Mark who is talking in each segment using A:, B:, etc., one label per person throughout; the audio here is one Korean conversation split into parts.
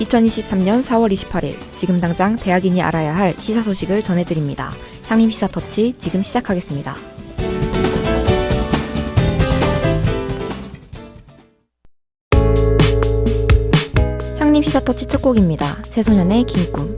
A: 2023년 4월 28일 지금 당장 대학인이 알아야 할 시사 소식을 전해드립니다. 향림 시사터치 지금 시작하겠습니다. 향림 시사터치 첫 곡입니다. 새소년의 긴 꿈.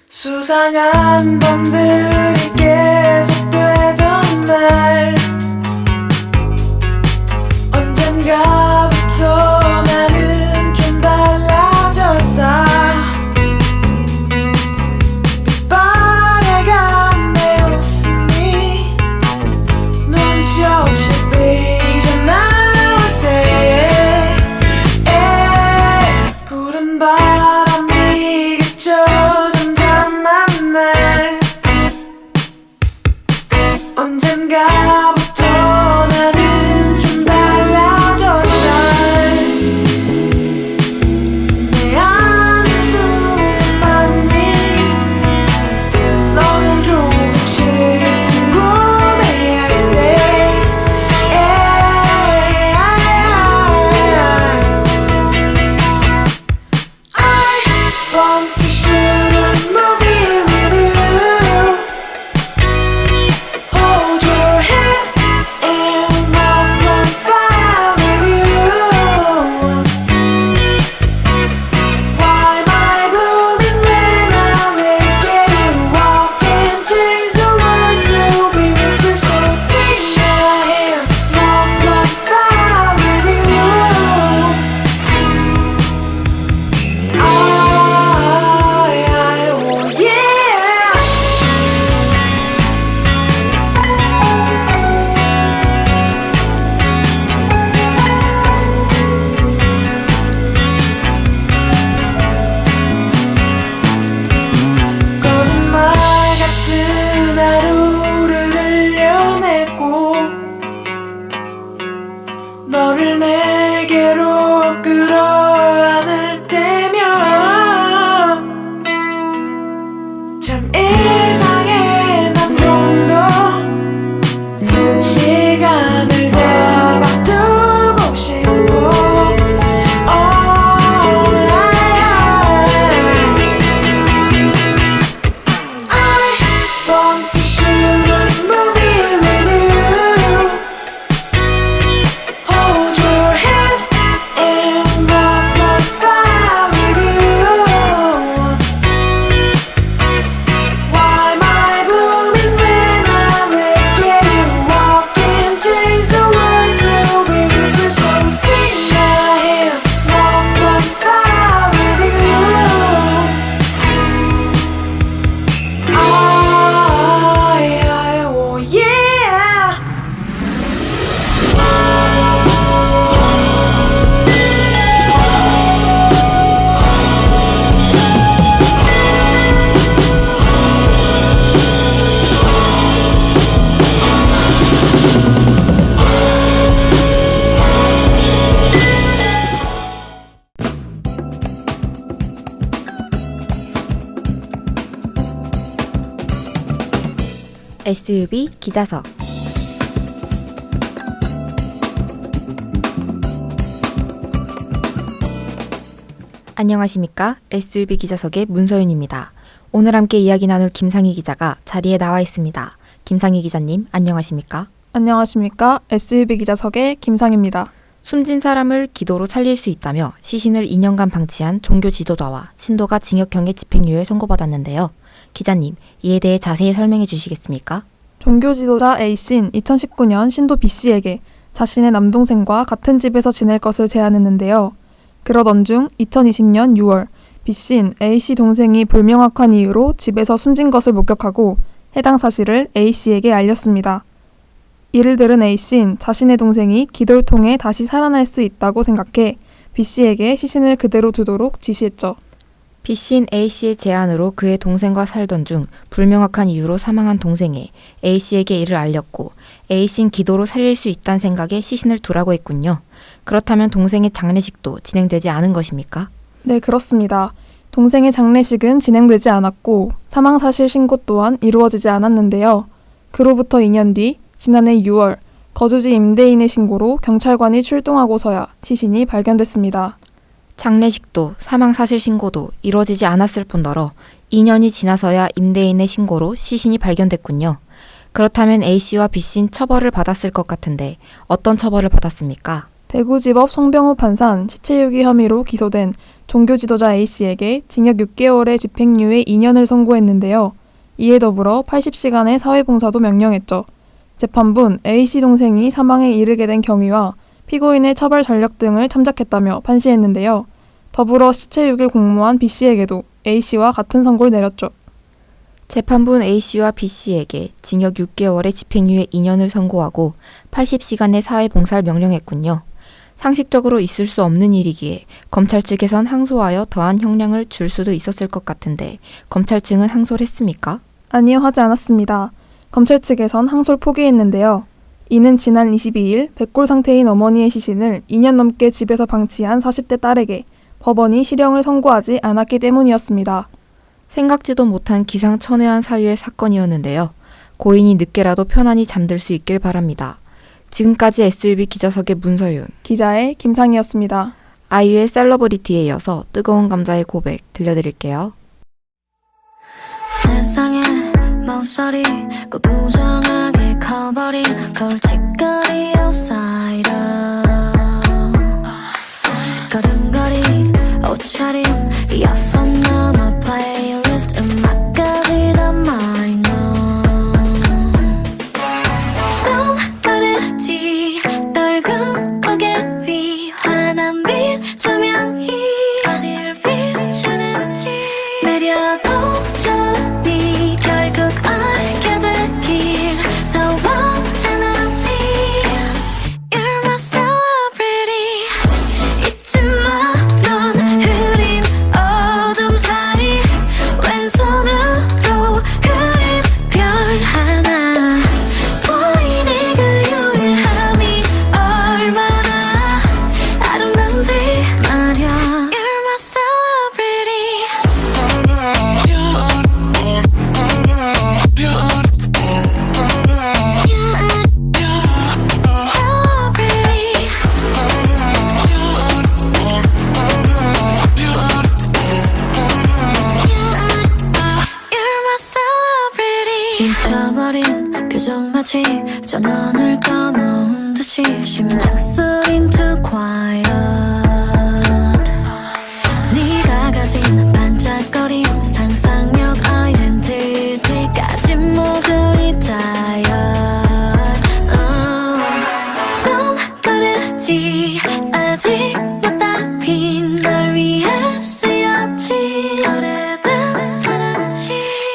B: 수상한 밤들이 계속되던 날 언젠가부터 나는 좀 달라졌다. 빛바래간 내 웃음이 눈치 없이 삐져나올 때에 푸른 바람이 그쳐 언젠가부터 나는 좀 달라졌다. 내 안에 수많이 너무 조금씩 궁금해할 때 I want to shoot a movie with you. Hold your hand and walk on fire with you. Why am I blooming when I'm naked? You walk and change the world to be with you. So take my hand, walk on fire with you. Oh yeah. 거짓말 같은 하루를 흘려내고 너를 내게로 끌어안을 때면 참 이상해. 난 좀 더 시간을 잡아두고 싶어. I want to shoot a movie with you. Hold your hand and walk on fire with you. Why am I blooming when I'm naked? You walk and change the world to be with you. So take my hand, walk on fire with you. Oh yeah.
A: SUV 기자석. 안녕하십니까? SUV 기자석의 문서윤입니다. 오늘 함께 이야기 나눌 김상희 기자가 자리에 나와 있습니다. 김상희 기자님, 안녕하십니까?
C: 안녕하십니까? SUV 기자석의 김상희입니다.
A: 숨진 사람을 기도로 살릴 수 있다며 시신을 2년간 방치한 종교 지도자와 신도가 징역형의 집행유예를 선고받았는데요. 기자님, 이에 대해 자세히 설명해 주시겠습니까?
C: 종교 지도자 A씨는 2019년 신도 B씨에게 자신의 남동생과 같은 집에서 지낼 것을 제안했는데요. 그러던 중 2020년 6월 B씨는 A씨 동생이 불명확한 이유로 집에서 숨진 것을 목격하고 해당 사실을 A씨에게 알렸습니다. 이를 들은 A씨는 자신의 동생이 기도를 통해 다시 살아날 수 있다고 생각해 B씨에게 시신을 그대로 두도록 지시했죠.
A: B씨인 A씨의 제안으로 그의 동생과 살던 중 불명확한 이유로 사망한 동생에 A씨에게 이를 알렸고 A씨는 기도로 살릴 수 있다는 생각에 시신을 두라고 했군요. 그렇다면 동생의 장례식도 진행되지 않은 것입니까?
C: 네, 그렇습니다. 동생의 장례식은 진행되지 않았고 사망 사실 신고 또한 이루어지지 않았는데요. 그로부터 2년 뒤 지난해 6월 거주지 임대인의 신고로 경찰관이 출동하고서야 시신이 발견됐습니다.
A: 장례식도 사망 사실 신고도 이루어지지 않았을 뿐더러 2년이 지나서야 임대인의 신고로 시신이 발견됐군요. 그렇다면 A씨와 B씨는 처벌을 받았을 것 같은데 어떤 처벌을 받았습니까?
C: 대구지법 송병우 판사는 시체 유기 혐의로 기소된 종교 지도자 A씨에게 징역 6개월의 집행유예 2년을 선고했는데요. 이에 더불어 80시간의 사회봉사도 명령했죠. 재판부는 A씨 동생이 사망에 이르게 된 경위와 피고인의 처벌 전력 등을 참작했다며 판시했는데요. 더불어 시체 유기를 공모한 B씨에게도 A씨와 같은 선고를 내렸죠.
A: 재판부는 A씨와 B씨에게 징역 6개월의 집행유예 2년을 선고하고 80시간의 사회봉사를 명령했군요. 상식적으로 있을 수 없는 일이기에 검찰 측에선 항소하여 더한 형량을 줄 수도 있었을 것 같은데 검찰 측은 항소를 했습니까?
C: 아니요, 하지 않았습니다. 검찰 측에선 항소를 포기했는데요. 이는 지난 22일 백골 상태인 어머니의 시신을 2년 넘게 집에서 방치한 40대 딸에게 법원이 실형을 선고하지 않았기 때문이었습니다.
A: 생각지도 못한 기상천외한 사유의 사건이었는데요. 고인이 늦게라도 편안히 잠들 수 있길 바랍니다. 지금까지 SUB 기자석의 문서윤,
C: 기자의 김상희였습니다.
A: 아이유의 셀러브리티에 이어서 뜨거운 감자의 고백 들려드릴게요.
D: 세상에 먼 소리 그 부정하게 커버린 걸칫거리 outsider 걸음걸이 옷차림 이어폰 넘어 플레이리스트 음악까지 다 마이너 넌 말했지 널군 고개 위 환한 빛 조명이 내려도 전이 결국 알게 되길 더 원하는 You're my celebrity 잊지 마 넌 흐린 어둠 사이 왼손으로 그린 별 하나 보이니 그 유일함이 얼마나 아름다운지 말야 You're my celebrity celebrity You're my celebrity 지쳐버린 표정 마치 전원을 꺼놓은 듯이 심장 소린 too quiet 네가 가진 반짝거림 상상력 아이덴티티까지 모조리 tired 넌 말했지 아직 나 따윈 널 위해 쓰였지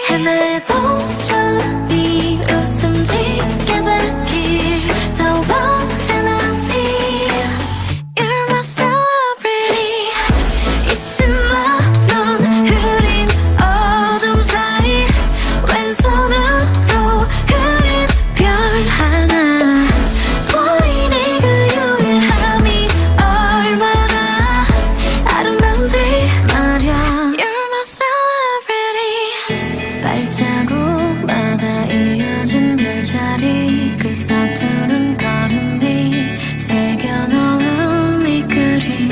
D: 해내도 전이 웃음 짓게 되길 더 원하는 You're my celebrity 잊지 마 넌 흐린 어둠 사이 왼손으로 그린 별 하나 보이니 그 유일함이 얼마나 아름다운지 말야 You're my celebrity 발자국마다 이어진 별자리 그 서투른 걸음이 새겨놓은 이 그림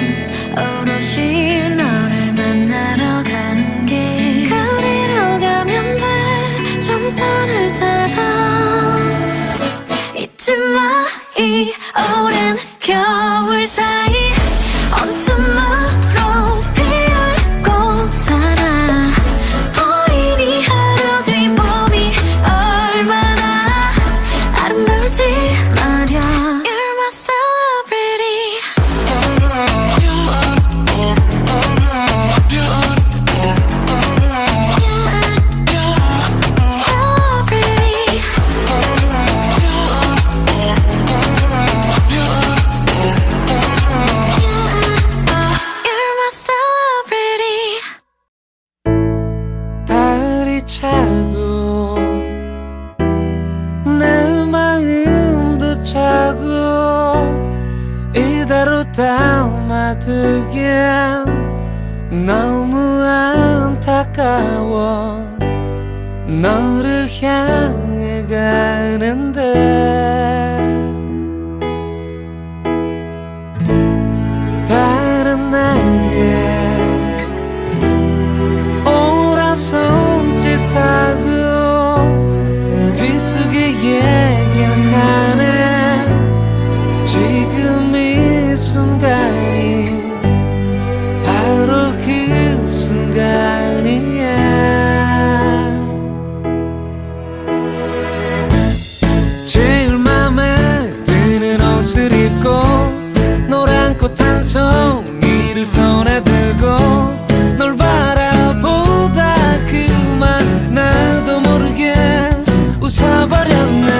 D: 오롯이 너를 만나러 가는 길 그리로 가면 돼 정선을 따라 잊지 마 이 오랜 겨울 사이 온tum으로 피울 꽃 하나 보이니 하루 뒤 봄이 얼마나 아름다울지 말야 You're my celebrity celebrity
B: 그대로 담아두기엔 너무 안타까워 너를 향해 가는데 다른 나에게 오라 손짓하고 비속에 얘기를 하네 지금 이 순간이 바로 그 순간이야 제일 맘에 드는 옷을 입고 노란 꽃 한 송이를 손에 들고 널 바라보다 그만 나도 모르게 웃어버렸네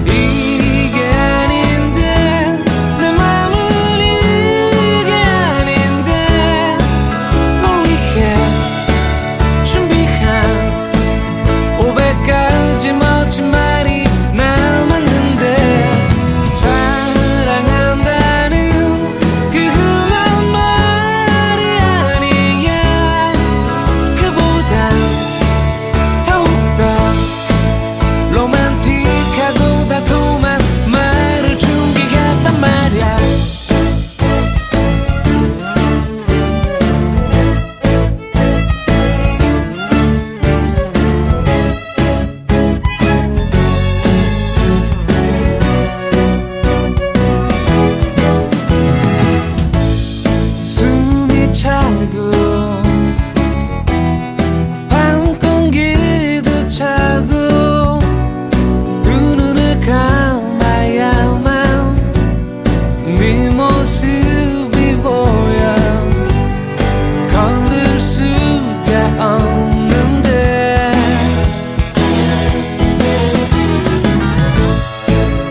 B: 이게 아닌데 내 맘은 이게 아닌데 널 위해 준비한 500가지 멋진 말이 남았는데 사랑한다는 그 흔한 말이 아니야 그보다 더욱더 로맨틱하고 달콤한 말을 준비했단 말이야 숨이 차고 밤 공기도 차고 두 눈을 감아야만 네 모습이 보여 걸을 수가 없는데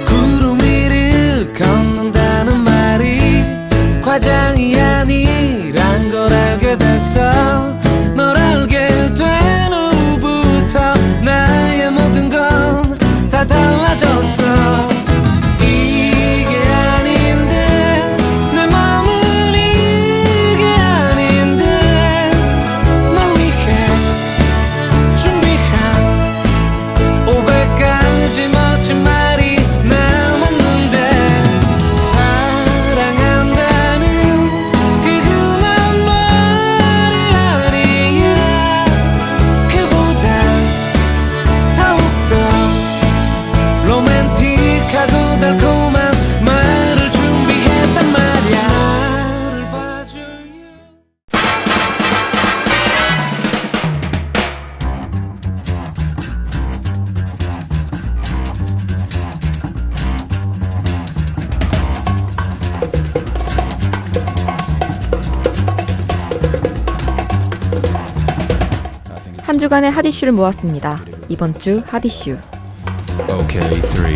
B: 구름 위를 걷는다는 말이 과장이 아니란 걸 알게 됐어 널 알게 된 후부터 나의 모든 건 다 달라졌어 이게 아닌데 내 맘은 이게 아닌데 널 위해 준비한 500가지 멋진 말이 남았는데 사랑한다는 그 흔한 말이 아니야 그보다 더욱더 로맨틱하고 달콤한 말을 준비했단 말이야 나를 봐줘요
A: 한 주간의 핫 이슈를 모았습니다. 이번 주 핫 이슈.
E: Okay, 3, 2, 1,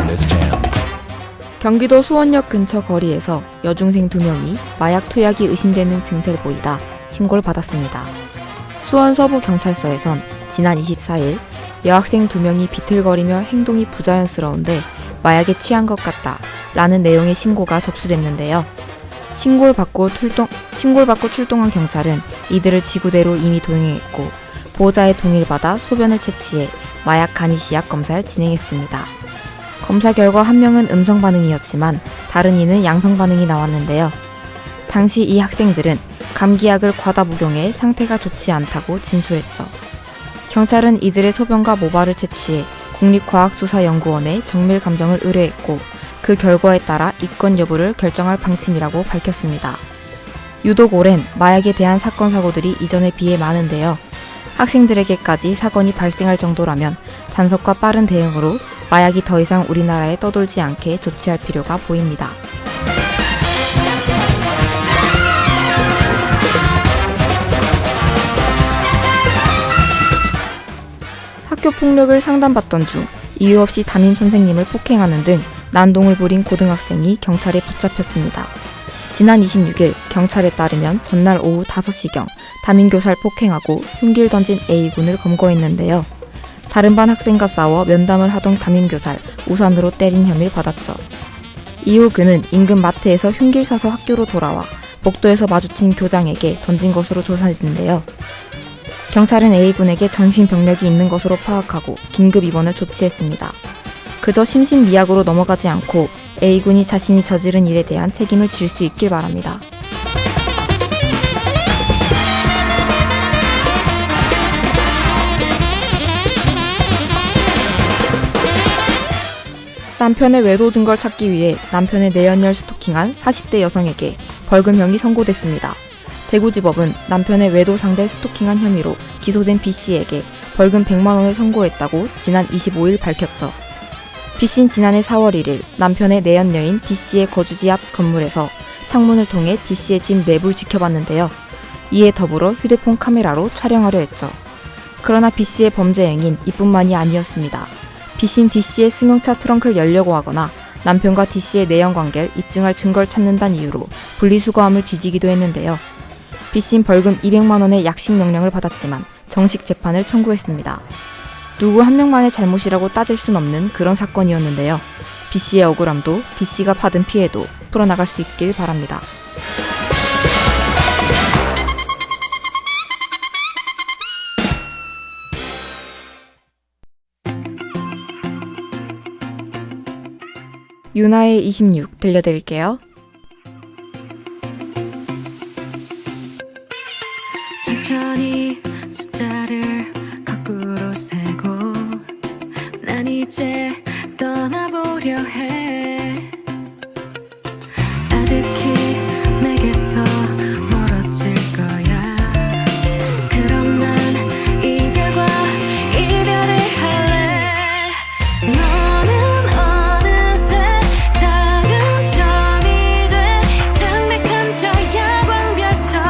E: let's jam.
A: 경기도 수원역 근처 거리에서 여중생 2명이 마약 투약이 의심되는 증세를 보이다 신고를 받았습니다. 수원 서부경찰서에선 지난 24일 여학생 2명이 비틀거리며 행동이 부자연스러운데 마약에 취한 것 같다 라는 내용의 신고가 접수됐는데요. 신고를 받고 출동한 경찰은 이들을 지구대로 이미 도행했고 보호자의 동의를 받아 소변을 채취해 마약 간이시약 검사를 진행했습니다. 검사 결과 한 명은 음성 반응이었지만 다른 이는 양성 반응이 나왔는데요. 당시 이 학생들은 감기약을 과다 복용해 상태가 좋지 않다고 진술했죠. 경찰은 이들의 소변과 모발을 채취해 국립과학수사연구원에 정밀 감정을 의뢰했고 그 결과에 따라 입건 여부를 결정할 방침이라고 밝혔습니다. 유독 올해는 마약에 대한 사건 사고들이 이전에 비해 많은데요. 학생들에게까지 사건이 발생할 정도라면 단속과 빠른 대응으로 마약이 더 이상 우리나라에 떠돌지 않게 조치할 필요가 보입니다. 학교 폭력을 상담받던 중 이유 없이 담임 선생님을 폭행하는 등 난동을 부린 고등학생이 경찰에 붙잡혔습니다. 지난 26일 경찰에 따르면 전날 오후 5시경 담임교사를 폭행하고 흉기를 던진 A군을 검거했는데요. 다른 반 학생과 싸워 면담을 하던 담임교사를 우산으로 때린 혐의를 받았죠. 이후 그는 인근 마트에서 흉기를 사서 학교로 돌아와 복도에서 마주친 교장에게 던진 것으로 조사됐는데요. 경찰은 A군에게 정신병력이 있는 것으로 파악하고 긴급 입원을 조치했습니다. 그저 심신미약으로 넘어가지 않고 A군이 자신이 저지른 일에 대한 책임을 질 수 있길 바랍니다. 남편의 외도 증거를 찾기 위해 남편의 내연녀를 스토킹한 40대 여성에게 벌금형이 선고됐습니다. 대구지법은 남편의 외도 상대 스토킹한 혐의로 기소된 B씨에게 벌금 100만 원을 선고했다고 지난 25일 밝혔죠. B씨는 지난해 4월 1일 남편의 내연녀인 D씨의 거주지 앞 건물에서 창문을 통해 D씨의 집 내부를 지켜봤는데요. 이에 더불어 휴대폰 카메라로 촬영하려 했죠. 그러나 B씨의 범죄 행위는 이뿐만이 아니었습니다. B씨는 D씨의 승용차 트렁크를 열려고 하거나 남편과 D씨의 내연 관계를 입증할 증거를 찾는다는 이유로 분리수거함을 뒤지기도 했는데요. B씨는 벌금 200만 원의 약식 명령을 받았지만 정식 재판을 청구했습니다. 누구 한 명만의 잘못이라고 따질 순 없는 그런 사건이었는데요. B씨의 억울함도 D씨가 받은 피해도 풀어나갈 수 있길 바랍니다. 유나의 26 들려드릴게요.
D: 천천히 숫자를 거꾸로 세고 난 이제 떠나보려 해. 아득히 내게서 멀어질 거야. 그럼 난 이별과 이별을 할래. 너는 어느새 작은 점이 돼 창백한 저 야광별처럼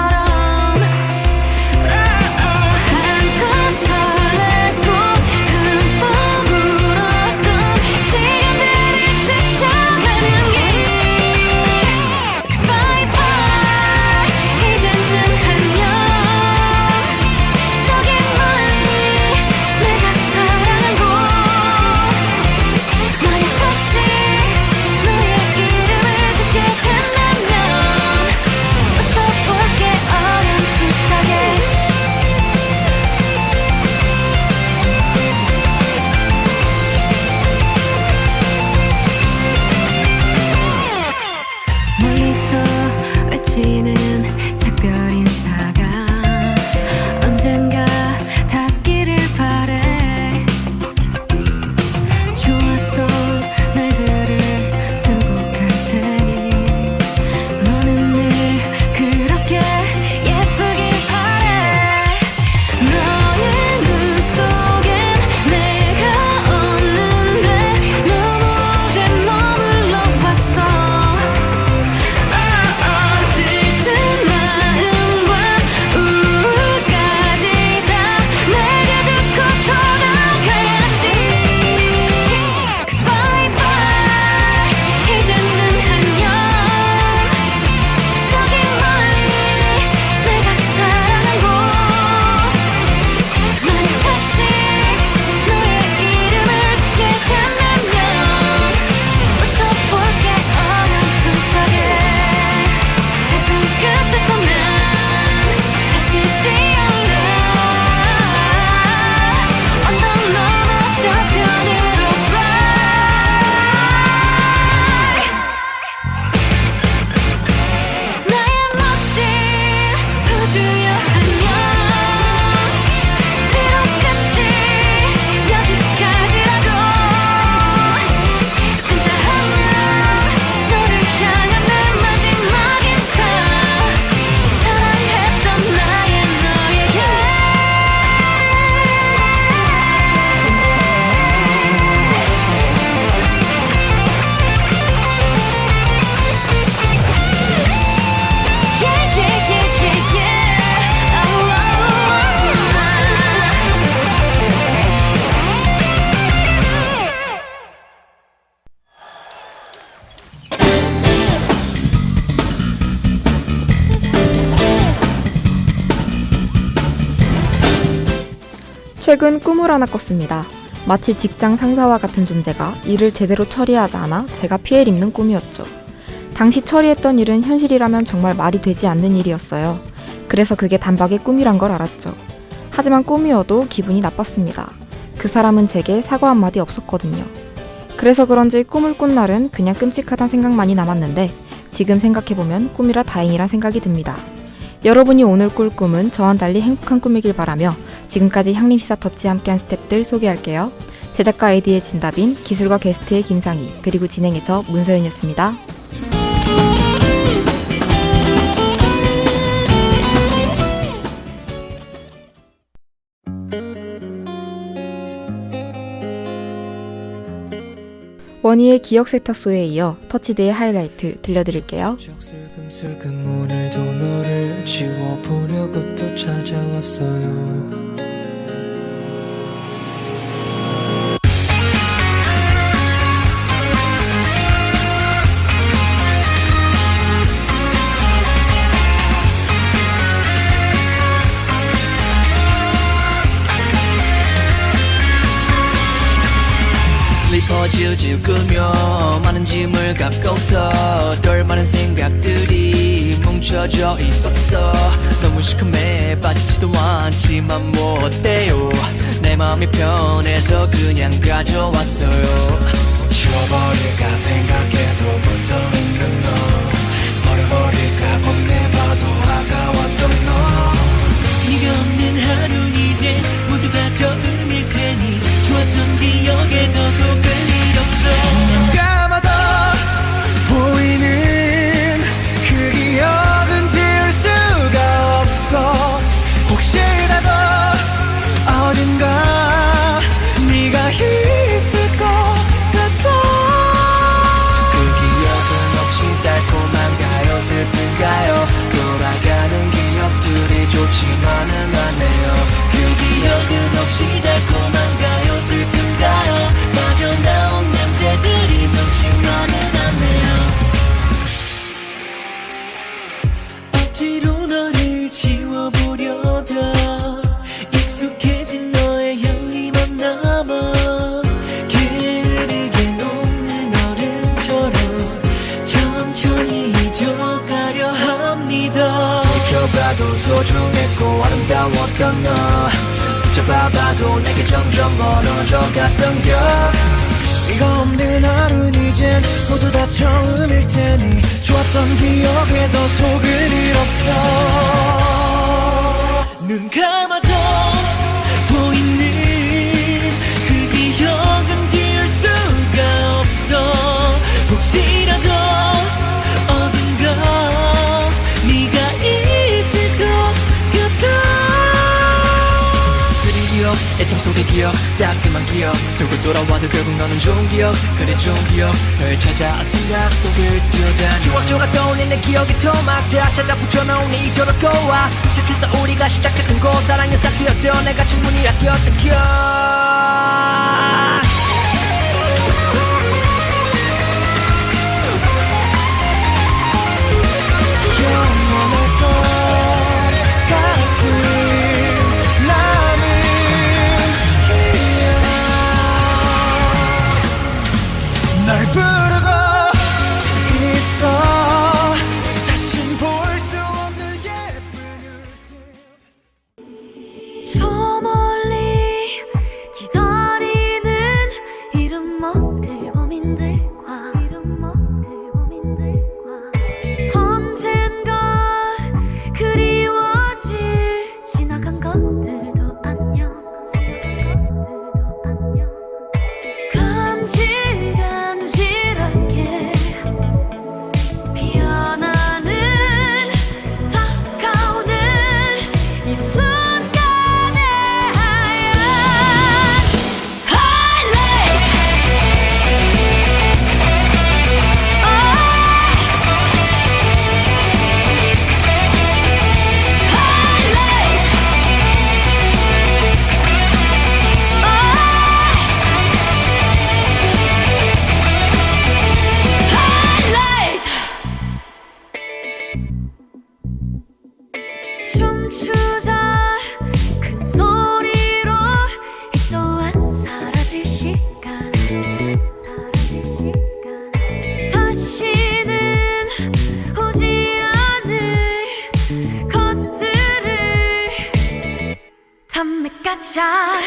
D: 한껏 설레고 흠뻑 울었던 시간들을 스쳐가는 길. Goodbye bye 이제는 안녕. 저기 멀리 내가 사랑한 곳. 만약 다시 너의 이름을 듣게 된다면 웃어볼게 어렴풋하게. 멀리서 외치는 작별 인사가 언젠가 닿기를 바래. 좋았던 날들을 두고 갈 테니 너는 늘 그렇게 예쁘길 바래. 너의 눈 속엔 내가 없는데 너무 오래 머물러 왔어. 들뜬 마음과 우울까지 다 내게 듣고 돌아가야지. Goodbye bye 이제는 안녕. 저기 멀리 내가 사랑한 곳. 만약 다시 너의 이름을 듣게 된다면 웃어볼게 어렴풋하게. 세상 끝에서 난 다시 뛰어올라. 언덕 넘어 저편으로 fly. 나의 멋진 우주여 안녕. 비록 끝이 여기까지라도 진짜라면 너를 향한 내 마지막 인사. 사랑했던 나의 너에게. Yeah, yeah, yeah, yeah, yeah. Oh,
A: 최근 꿈을 하나 꿨습니다. 마치 직장 상사와 같은 존재가 일을 제대로 처리하지 않아 제가 피해를 입는 꿈이었죠. 당시 처리했던 일은 현실이라면 정말 말이 되지 않는 일이었어요. 그래서 그게 단박에 꿈이란 걸 알았죠. 하지만 꿈이어도 기분이 나빴습니다. 그 사람은 제게 사과 한마디 없었거든요. 그래서 그런지 꿈을 꾼 날은 그냥 끔찍하단 생각만이 남았는데 지금 생각해보면 꿈이라 다행이란 생각이 듭니다. 여러분이 오늘 꿀 꿈은 저와는 달리 행복한 꿈이길 바라며 지금까지 향림시사 터치 함께한 스탭들 소개할게요. 제작과 아이디의 진다빈, 기술과 게스트의 김상희, 그리고 진행의 저 문서연이었습니다. 원희의 기억 세탁소에 이어 터치데이의 하이라이트 들려드릴게요.
F: 슬금슬금 오늘도 너를 지워보려고 또 찾아왔어요. 슬리퍼 질질 끌며 많은 짐을 갖고서 덜 많은 생각들이 뭉쳐져 있었어. 너무 시큼해 빠지지도 않지만 뭐 어때요. 내 마음이 편해서 그냥 가져왔어요. 지워버릴까 생각해도 붙어있는 너, 버려버릴까 고민해봐도 아까웠던 너. 네가 없는 하루는 이제 모두가 처음일 테니 좋았던 기억에 더 속을 일 없어. 눈 감아도 보이는 그 기억은 지울 수가 없어. 혹시라도 어딘가 네가 있을 것 같아. 그 기억은 혹시 달콤한가요 슬픈가요. 돌아가는 기억들이 좋지만은 않네요. 그 기억은 혹시 달콤한가요 슬픈가요. 빠져나온 냄새들이 좋지만은 않네요. 억지로 너를 지워보려다 익숙해진 너의 향기만 남아. 게으르게 녹는 얼음처럼 천천히 잊어가려 합니다. 지켜봐도 소중했고 아름다웠던 너, 붙잡아봐도 내게 점점 멀어져 갔던 겨. 네가 없는 하루는 이젠 모두 다 처음일 테니 좋았던 기억에 더 속을 일 없어. 눈 감아도 보이는 그 기억은 지울 수가 없어. 혹시라도 어딘가 네가 있을 것 같아. 기억, 애통 속의 기억, 따끔한 기억 돌고 돌아와도 결국 너는 좋은 기억. 그래 좋은 기억 널 찾아 생각 속을 뛰어다녀. 조각조각 떠올리는 기억이 토막다 찾아 붙여놓은 이토록 고와 시작했어 우리가 시작했던 곳. 사랑은 사투였던 내가 충분히 아꼈던 기억. 영원할 것 같은 널 부르고 있어. 다신 볼 수 없는 예쁜 웃음.
D: 저 멀리 기다리는 이름 모를 고민들과 언젠가 그리워질 지나간 것들도 안녕. 간질간질하게 피어나는 다가오는 이 순간의 하얀 하이라이트. 춤추자 큰 소리로 이 또한 사라질 자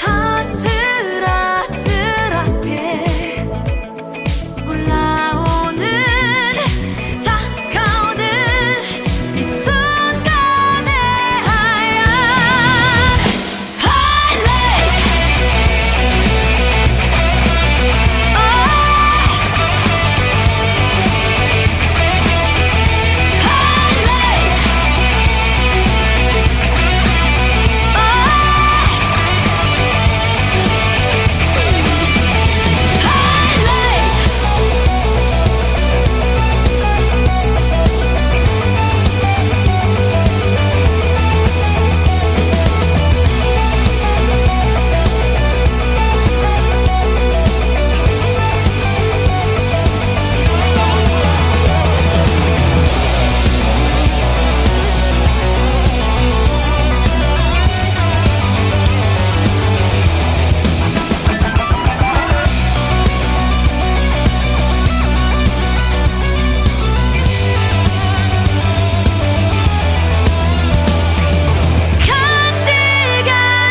D: 아슬아슬하게 올라오는 다가오는 이 순간의 하얀 하이라이트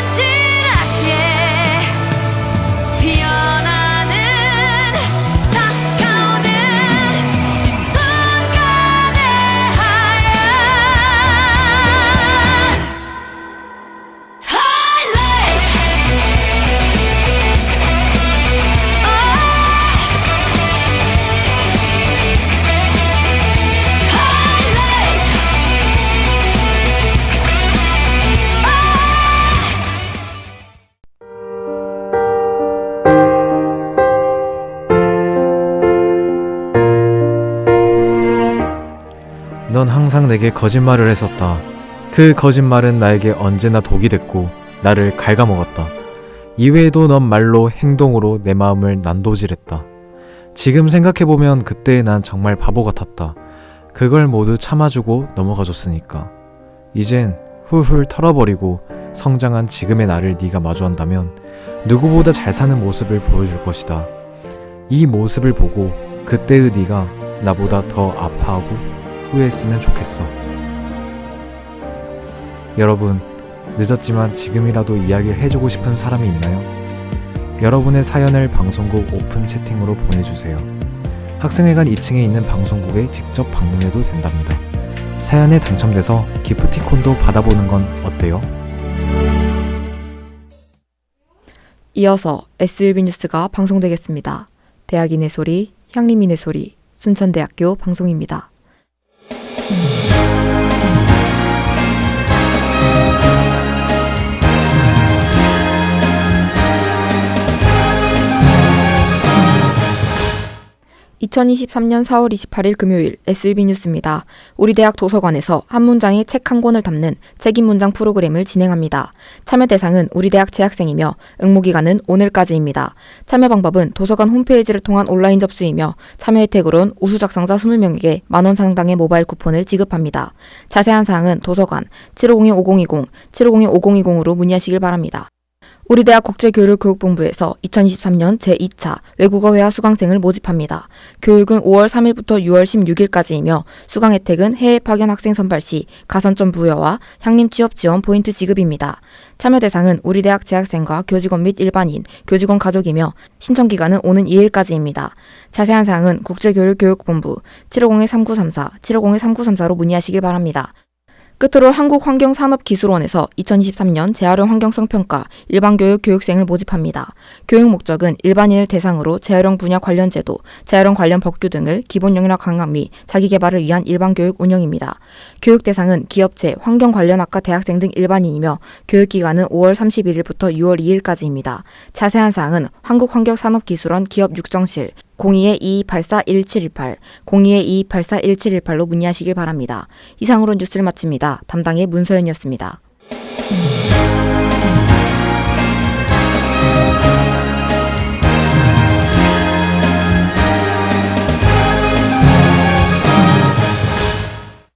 D: 간질간질하게 피어나는 다가오는 이 순간의 하얀 하이라이트
G: 넌 항상 내게 거짓말을 했었다. 그 거짓말은 나에게 언제나 독이 됐고 나를 갉아먹었다. 이외에도 넌 말로 행동으로 내 마음을 난도질했다. 지금 생각해보면 그때 난 정말 바보 같았다. 그걸 모두 참아주고 넘어가줬으니까. 이젠 훌훌 털어버리고 성장한 지금의 나를 네가 마주한다면 누구보다 잘 사는 모습을 보여줄 것이다. 이 모습을 보고 그때의 네가 나보다 더 아파하고 후회했으면 좋겠어. 여러분, 늦었지만 지금이라도 이야기를 해주고 싶은 사람이 있나요? 여러분의 사연을 방송국 오픈 채팅으로 보내주세요. 학생회관 2층에 있는 방송국에 직접 방문해도 된답니다. 사연에 당첨돼서 기프티콘도 받아보는 건 어때요?
A: 이어서 SUB 뉴스가 방송되겠습니다. 대학인의 소리, 향림인의 소리, 순천대학교 방송입니다. 2023년 4월 28일 금요일 SUB 뉴스입니다. 우리 대학 도서관에서 한 문장에 책 한 권을 담는 책임 문장 프로그램을 진행합니다. 참여 대상은 우리 대학 재학생이며 응모 기간은 오늘까지입니다. 참여 방법은 도서관 홈페이지를 통한 온라인 접수이며 참여 혜택으론 우수 작성자 20명에게 만원 상당의 모바일 쿠폰을 지급합니다. 자세한 사항은 도서관 750-5020, 750-5020으로 문의하시길 바랍니다. 우리 대학 국제교류교육본부에서 2023년 제2차 외국어회화 수강생을 모집합니다. 교육은 5월 3일부터 6월 16일까지이며 수강 혜택은 해외 파견 학생 선발 시 가산점 부여와 향림 취업 지원 포인트 지급입니다. 참여 대상은 우리 대학 재학생과 교직원 및 일반인, 교직원 가족이며 신청 기간은 오는 2일까지입니다. 자세한 사항은 국제교류교육본부 750-3934, 750-3934로 문의하시길 바랍니다. 끝으로 한국환경산업기술원에서 2023년 재활용 환경성 평가 일반교육 교육생을 모집합니다. 교육 목적은 일반인을 대상으로 재활용 분야 관련 제도, 재활용 관련 법규 등을 기본 영역 강화 및 자기 개발을 위한 일반교육 운영입니다. 교육 대상은 기업체, 환경 관련 학과 대학생 등 일반인이며 교육 기간은 5월 31일부터 6월 2일까지입니다. 자세한 사항은 한국환경산업기술원 기업 육성실 02-2284-1718, 02-2284-1718로 문의하시길 바랍니다. 이상으로 뉴스를 마칩니다. 담당의 문서연이었습니다.